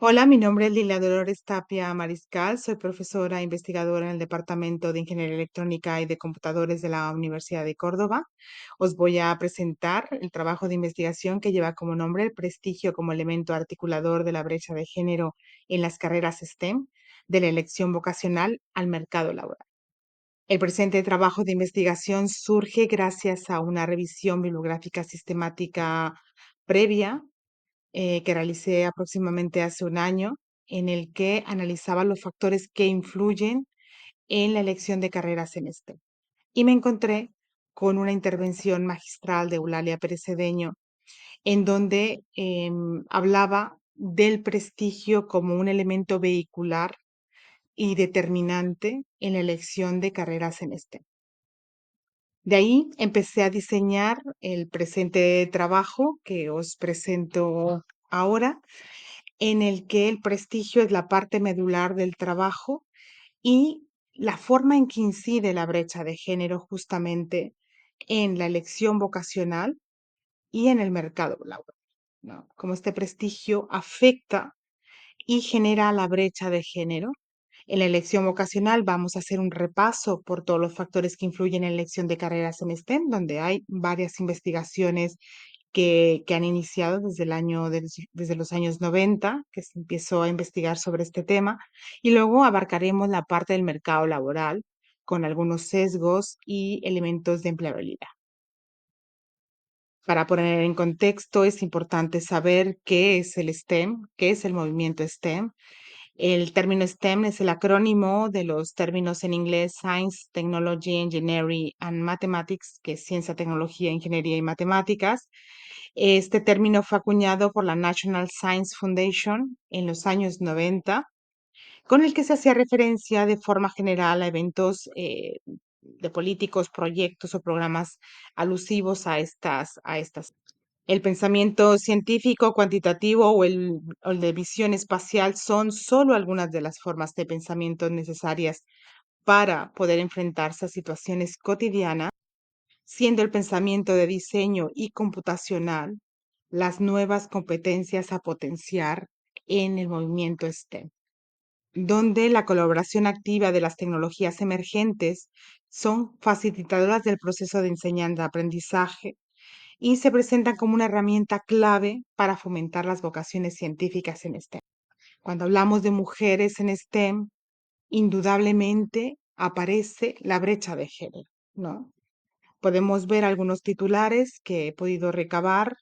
Hola, mi nombre es Lilia Dolores Tapia Mariscal, soy profesora e investigadora en el Departamento de Ingeniería Electrónica y de Computadores de la Universidad de Córdoba. Os voy a presentar el trabajo de investigación que lleva como nombre el prestigio como elemento articulador de la brecha de género en las carreras STEM, de la elección vocacional al mercado laboral. El presente trabajo de investigación surge gracias a una revisión bibliográfica sistemática previa que realicé aproximadamente hace un año, en el que analizaba los factores que influyen en la elección de carreras en STEM. Y me encontré con una intervención magistral de Eulalia Pérez Cedeño, en donde hablaba del prestigio como un elemento vehicular y determinante en la elección de carreras en STEM. De ahí empecé a diseñar el presente trabajo que os presento ahora, en el que el prestigio es la parte medular del trabajo y la forma en que incide la brecha de género justamente en la elección vocacional y en el mercado laboral, ¿no? Cómo este prestigio afecta y genera la brecha de género. En la elección vocacional vamos a hacer un repaso por todos los factores que influyen en la elección de carreras en STEM, donde hay varias investigaciones que han iniciado desde los años 90, que se empezó a investigar sobre este tema, y luego abarcaremos la parte del mercado laboral con algunos sesgos y elementos de empleabilidad. Para poner en contexto, es importante saber qué es el STEM, qué es el movimiento STEM. El término STEM es el acrónimo de los términos en inglés Science, Technology, Engineering and Mathematics, que es ciencia, tecnología, ingeniería y matemáticas. Este término fue acuñado por la National Science Foundation en los años 90, con el que se hacía referencia de forma general a eventos de políticos, proyectos o programas alusivos a estas. El pensamiento científico, cuantitativo o el de visión espacial son solo algunas de las formas de pensamiento necesarias para poder enfrentarse a situaciones cotidianas, siendo el pensamiento de diseño y computacional las nuevas competencias a potenciar en el movimiento STEM, donde la colaboración activa de las tecnologías emergentes son facilitadoras del proceso de enseñanza-aprendizaje y se presentan como una herramienta clave para fomentar las vocaciones científicas en STEM. Cuando hablamos de mujeres en STEM, indudablemente aparece la brecha de género, ¿no? Podemos ver algunos titulares que he podido recabar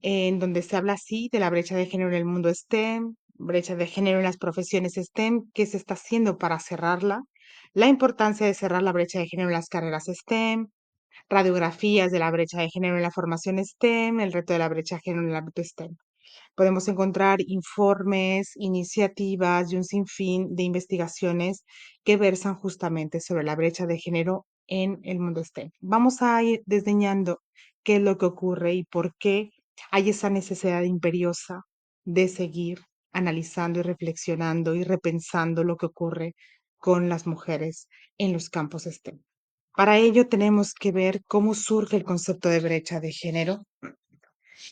en donde se habla así de la brecha de género en el mundo STEM, brecha de género en las profesiones STEM, qué se está haciendo para cerrarla, la importancia de cerrar la brecha de género en las carreras STEM, radiografías de la brecha de género en la formación STEM, el reto de la brecha de género en el ámbito STEM. Podemos encontrar informes, iniciativas y un sinfín de investigaciones que versan justamente sobre la brecha de género en el mundo STEM. Vamos a ir desdeñando qué es lo que ocurre y por qué hay esa necesidad imperiosa de seguir analizando y reflexionando y repensando lo que ocurre con las mujeres en los campos STEM. Para ello tenemos que ver cómo surge el concepto de brecha de género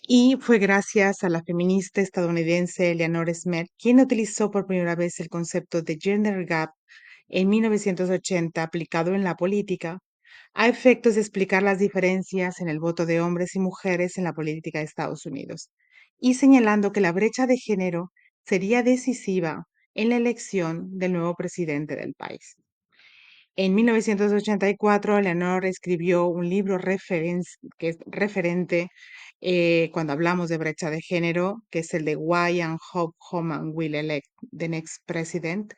y fue gracias a la feminista estadounidense Eleanor Smith quien utilizó por primera vez el concepto de gender gap en 1980 aplicado en la política a efectos de explicar las diferencias en el voto de hombres y mujeres en la política de Estados Unidos, y señalando que la brecha de género sería decisiva en la elección del nuevo presidente del país. En 1984, Eleanor escribió un libro que es referente cuando hablamos de brecha de género, que es el de Why and How Women Will Elect the Next President,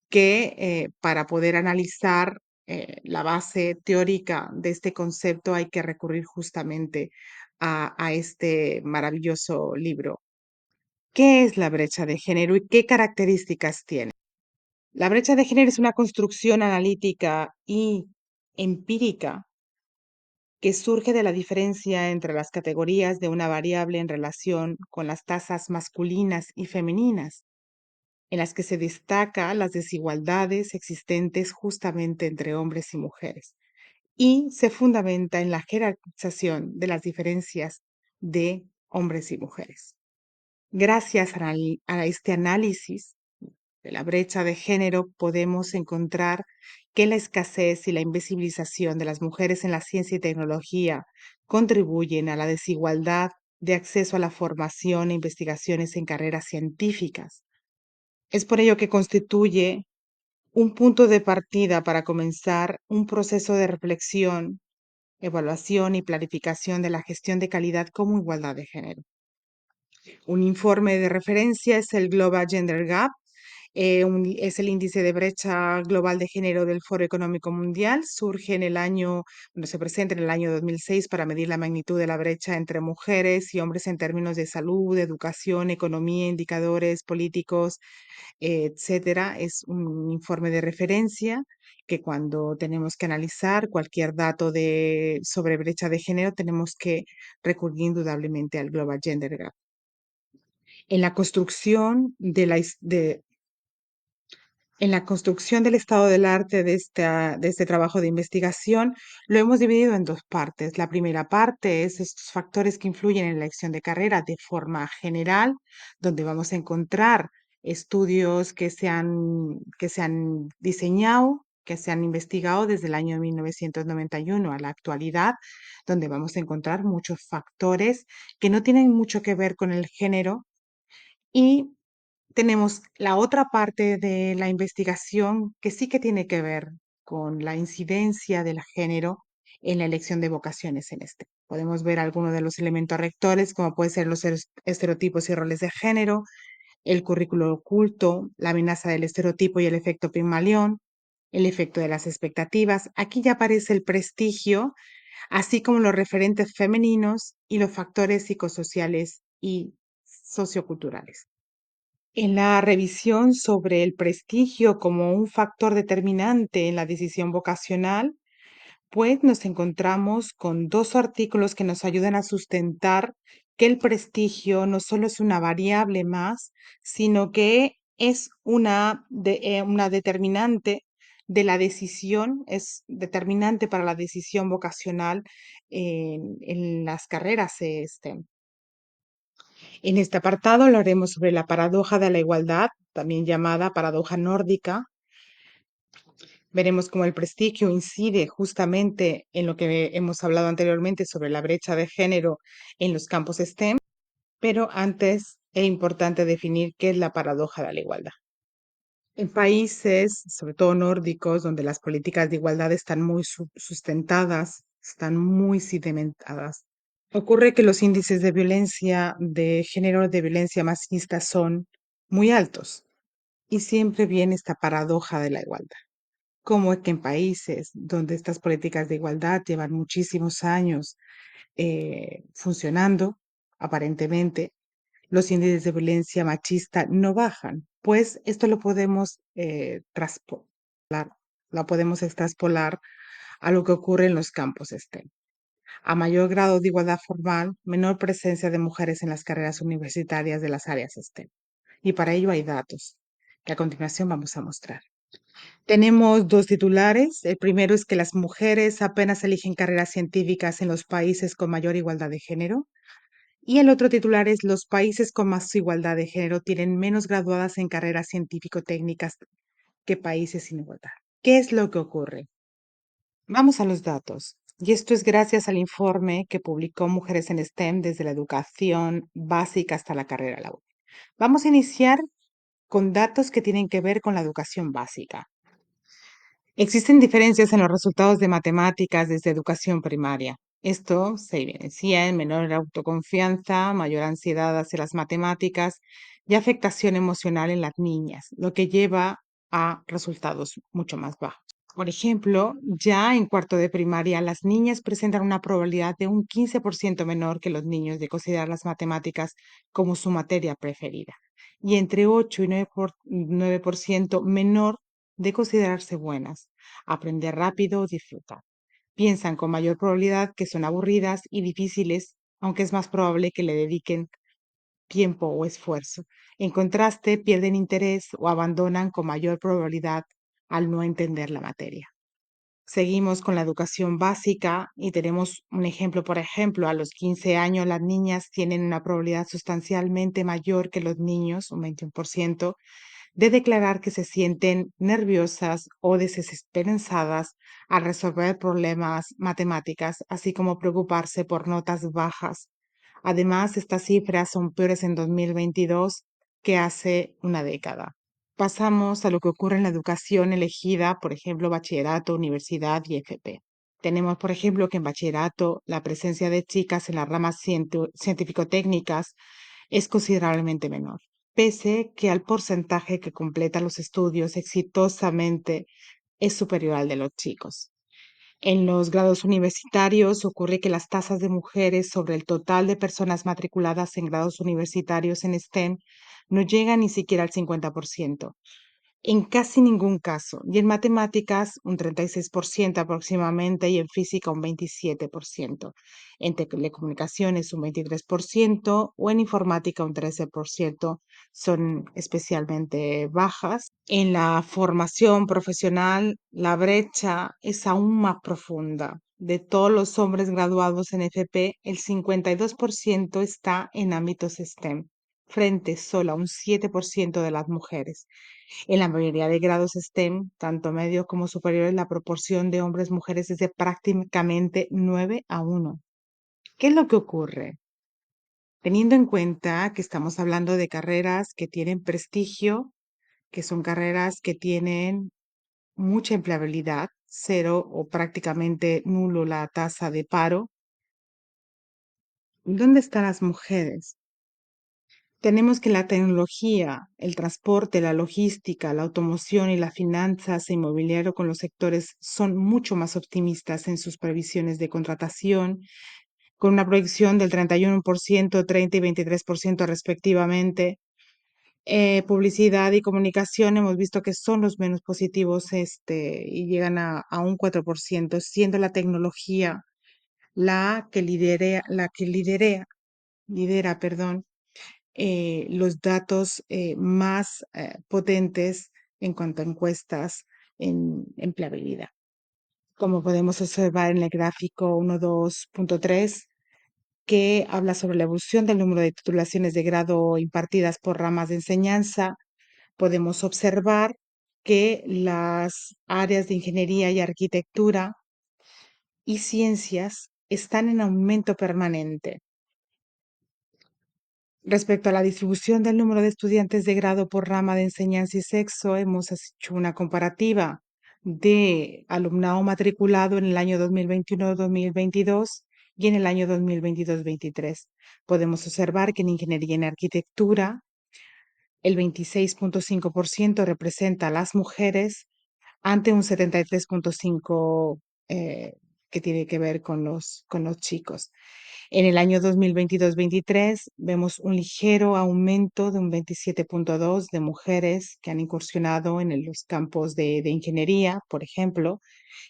que para poder analizar la base teórica de este concepto hay que recurrir justamente a este maravilloso libro. ¿Qué es la brecha de género y qué características tiene? La brecha de género es una construcción analítica y empírica que surge de la diferencia entre las categorías de una variable en relación con las tasas masculinas y femeninas, en las que se destaca las desigualdades existentes justamente entre hombres y mujeres, y se fundamenta en la jerarquización de las diferencias de hombres y mujeres. Gracias a este análisis de la brecha de género, podemos encontrar que la escasez y la invisibilización de las mujeres en la ciencia y tecnología contribuyen a la desigualdad de acceso a la formación e investigaciones en carreras científicas. Es por ello que constituye un punto de partida para comenzar un proceso de reflexión, evaluación y planificación de la gestión de calidad como igualdad de género. Un informe de referencia es el Global Gender Gap, es el índice de brecha global de género del Foro Económico Mundial. Surge en el año, bueno, se presenta en el año 2006 para medir la magnitud de la brecha entre mujeres y hombres en términos de salud, educación, economía, indicadores políticos, etcétera. Es un informe de referencia que cuando tenemos que analizar cualquier dato sobre brecha de género tenemos que recurrir indudablemente al Global Gender Gap. En la construcción en la construcción del estado del arte de este trabajo de investigación, lo hemos dividido en dos partes. La primera parte es estos factores que influyen en la elección de carrera de forma general, donde vamos a encontrar estudios que se han diseñado, que se han investigado desde el año 1991 a la actualidad, donde vamos a encontrar muchos factores que no tienen mucho que ver con el género y tenemos la otra parte de la investigación que sí que tiene que ver con la incidencia del género en la elección de vocaciones en este. Podemos ver algunos de los elementos rectores, como pueden ser los estereotipos y roles de género, el currículo oculto, la amenaza del estereotipo y el efecto Pigmalión, el efecto de las expectativas. Aquí ya aparece el prestigio, así como los referentes femeninos y los factores psicosociales y socioculturales. En la revisión sobre el prestigio como un factor determinante en la decisión vocacional, pues nos encontramos con dos artículos que nos ayudan a sustentar que el prestigio no solo es una variable más, sino que es una determinante de la decisión, es determinante para la decisión vocacional en las carreras STEM. En este apartado hablaremos sobre la paradoja de la igualdad, también llamada paradoja nórdica. Veremos cómo el prestigio incide justamente en lo que hemos hablado anteriormente sobre la brecha de género en los campos STEM, pero antes es importante definir qué es la paradoja de la igualdad. En países, sobre todo nórdicos, donde las políticas de igualdad están muy sustentadas, están muy cimentadas, ocurre que los índices de violencia de género, de violencia machista, son muy altos. Y siempre viene esta paradoja de la igualdad. Como es que en países donde estas políticas de igualdad llevan muchísimos años funcionando, aparentemente, los índices de violencia machista no bajan. Pues esto lo podemos lo podemos extrapolar a lo que ocurre en los campos STEM. A mayor grado de igualdad formal, menor presencia de mujeres en las carreras universitarias de las áreas STEM. Y para ello hay datos que a continuación vamos a mostrar. Tenemos dos titulares. El primero es que las mujeres apenas eligen carreras científicas en los países con mayor igualdad de género. Y el otro titular es los países con más igualdad de género tienen menos graduadas en carreras científico-técnicas que países sin igualdad. ¿Qué es lo que ocurre? Vamos a los datos. Y esto es gracias al informe que publicó Mujeres en STEM desde la educación básica hasta la carrera laboral. Vamos a iniciar con datos que tienen que ver con la educación básica. Existen diferencias en los resultados de matemáticas desde educación primaria. Esto se evidencia en menor autoconfianza, mayor ansiedad hacia las matemáticas y afectación emocional en las niñas, lo que lleva a resultados mucho más bajos. Por ejemplo, ya en cuarto de primaria, las niñas presentan una probabilidad de un 15% menor que los niños de considerar las matemáticas como su materia preferida y entre 8 y 9% menor de considerarse buenas, aprender rápido o disfrutar. Piensan con mayor probabilidad que son aburridas y difíciles, aunque es más probable que le dediquen tiempo o esfuerzo. En contraste, pierden interés o abandonan con mayor probabilidad al no entender la materia. Seguimos con la educación básica y tenemos un ejemplo, por ejemplo, a los 15 años las niñas tienen una probabilidad sustancialmente mayor que los niños, un 21%, de declarar que se sienten nerviosas o desesperanzadas al resolver problemas matemáticas, así como preocuparse por notas bajas. Además, estas cifras son peores en 2022 que hace una década. Pasamos a lo que ocurre en la educación elegida, por ejemplo, bachillerato, universidad y FP. Tenemos, por ejemplo, que en bachillerato la presencia de chicas en las ramas científico-técnicas es considerablemente menor, pese que al porcentaje que completa los estudios exitosamente es superior al de los chicos. En los grados universitarios ocurre que las tasas de mujeres sobre el total de personas matriculadas en grados universitarios en STEM no llegan ni siquiera al 50%. En casi ningún caso, y en matemáticas un 36% aproximadamente, y en física un 27%, en telecomunicaciones un 23% o en informática un 13%, son especialmente bajas. En la formación profesional, la brecha es aún más profunda. De todos los hombres graduados en FP, el 52% está en ámbitos STEM, frente solo a un 7% de las mujeres. En la mayoría de grados STEM, tanto medios como superiores, la proporción de hombres-mujeres es de prácticamente 9-1. ¿Qué es lo que ocurre? Teniendo en cuenta que estamos hablando de carreras que tienen prestigio, que son carreras que tienen mucha empleabilidad, cero o prácticamente nulo la tasa de paro, ¿dónde están las mujeres? Tenemos que la tecnología, el transporte, la logística, la automoción y las finanzas e inmobiliario con los sectores son mucho más optimistas en sus previsiones de contratación, con una proyección del 31%, 30 y 23% respectivamente. Publicidad y comunicación hemos visto que son los menos positivos y llegan a un 4%, siendo la tecnología lidera, perdón, los datos más potentes en cuanto a encuestas en empleabilidad. Como podemos observar en el gráfico 1.2.3, que habla sobre la evolución del número de titulaciones de grado impartidas por ramas de enseñanza, podemos observar que las áreas de ingeniería y arquitectura y ciencias están en aumento permanente. Respecto a la distribución del número de estudiantes de grado por rama de enseñanza y sexo, hemos hecho una comparativa de alumnado matriculado en el año 2021-2022 y en el año 2022-23. Podemos observar que en ingeniería y en arquitectura el 26.5% representa a las mujeres ante un 73.5% que tiene que ver con los chicos. En el año 2022-23 vemos un ligero aumento de un 27.2% de mujeres que han incursionado en los campos de ingeniería, por ejemplo,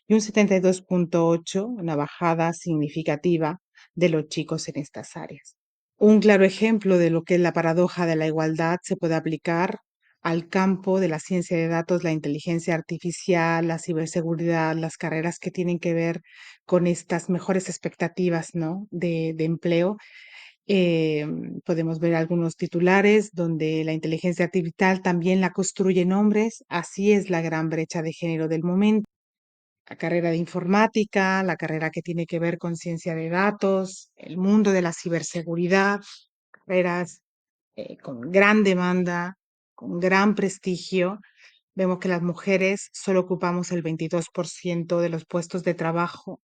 y un 72.8%, una bajada significativa de los chicos en estas áreas. Un claro ejemplo de lo que es la paradoja de la igualdad se puede aplicar al campo de la ciencia de datos, la inteligencia artificial, la ciberseguridad, las carreras que tienen que ver con estas mejores expectativas, ¿no? de empleo. Podemos ver algunos titulares donde la inteligencia artificial también la construyen hombres. Así es la gran brecha de género del momento. La carrera de informática, la carrera que tiene que ver con ciencia de datos, el mundo de la ciberseguridad, carreras con gran demanda, con gran prestigio. Vemos que las mujeres solo ocupamos el 22% de los puestos de trabajo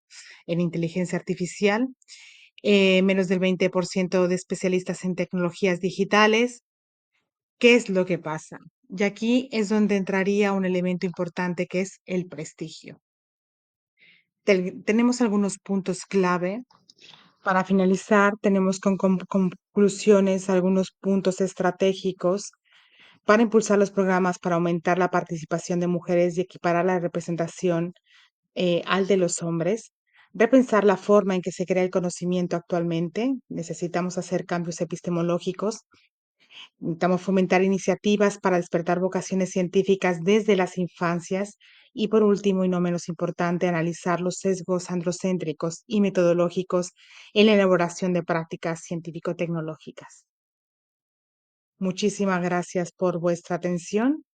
en inteligencia artificial, menos del 20% de especialistas en tecnologías digitales. ¿Qué es lo que pasa? Y aquí es donde entraría un elemento importante que es el prestigio. Tenemos algunos puntos clave. Para finalizar, tenemos con conclusiones algunos puntos estratégicos para impulsar los programas para aumentar la participación de mujeres y equiparar la representación al de los hombres. Repensar la forma en que se crea el conocimiento actualmente. Necesitamos hacer cambios epistemológicos. Necesitamos fomentar iniciativas para despertar vocaciones científicas desde las infancias Y por último, y no menos importante, analizar los sesgos androcéntricos y metodológicos en la elaboración de prácticas científico-tecnológicas. Muchísimas gracias por vuestra atención